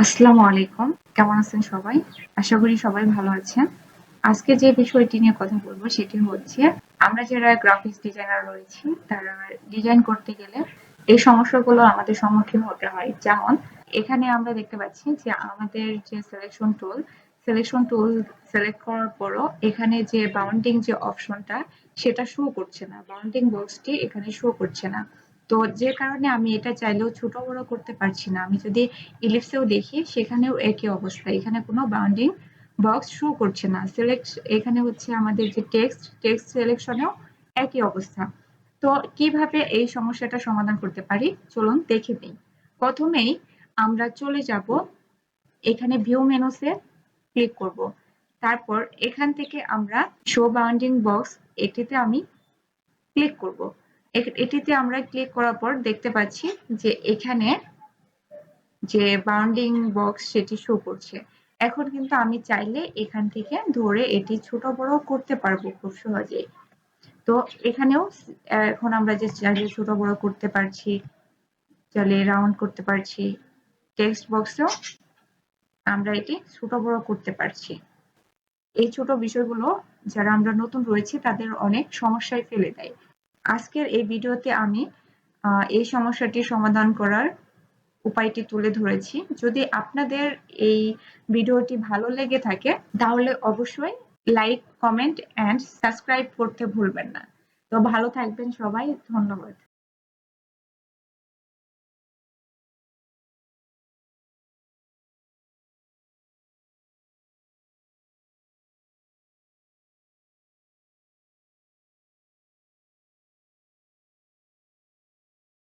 আসসালামু আলাইকুম। কেমন আছেন সবাই? আশা করি সবাই ভালো আছেন। আজকে যে বিষয়টি নিয়ে কথা বলবো সেটি হচ্ছে আমরা যারা গ্রাফিক্স ডিজাইনার রয়েছি তারা ডিজাইন করতে গেলে এই সমস্যাগুলো আমাদের সম্মুখীন হতে হয়। যেমন এখানে আমরা দেখতে পাচ্ছি যে আমাদের যে সিলেকশন টুল সিলেক্ট করার পরও এখানে যে বাউন্ডিং যে অপশনটা সেটা শো করছে না। বাউন্ডিং বক্সটি এখানে শো করছে না। তো যে কারণে আমি এটা চাইলেও ছোট বড় করতে পারছি না। আমি যদি ইলিপসেও দেখি সেখানেও একই অবস্থা। এখানে কোনো বাউন্ডিং বক্স শো করছে না। এখানে হচ্ছে আমাদের যে টেক্সট সিলেকশনেও একই অবস্থা। তো কিভাবে এই সমস্যাটা সমাধান করতে পারি চলুন দেখে নিই। প্রথমেই আমরা চলে যাব এখানে ভিউ মেনুতে ক্লিক করব। তারপর এখান থেকে আমরা শো বাউন্ডিং বক্স এটিতে আমি ক্লিক করব। এটিতে আমরা ক্লিক করার পর দেখতে পাচ্ছি যে এখানে যে বাউন্ডিং বক্স সেটি শো করছে। এখন কিন্তু আমি চাইলে এখান থেকে ধরে এটি ছোট বড় করতে পারবো খুব সহজেই। তো এখানেও এখন আমরা যে চাইলে ছোট বড় করতে পারছি, চাইলে রাউন্ড করতে পারছি। টেক্সট বক্সেও আমরা এটি ছোট বড় করতে পারছি। এই ছোট বিষয়গুলো যারা আমরা নতুন রয়েছি তাদের অনেক সমস্যায় ফেলে দেয়। আজকের এই ভিডিওতে আমি এই সমস্যাটি সমাধান করার উপায়টি তুলে ধরেছি। যদি আপনাদের এই ভিডিওটি ভালো লেগে থাকে তাহলে অবশ্যই লাইক, কমেন্ট অ্যান্ড সাবস্ক্রাইব করতে ভুলবেন না। তো ভালো থাকবেন সবাই। ধন্যবাদ।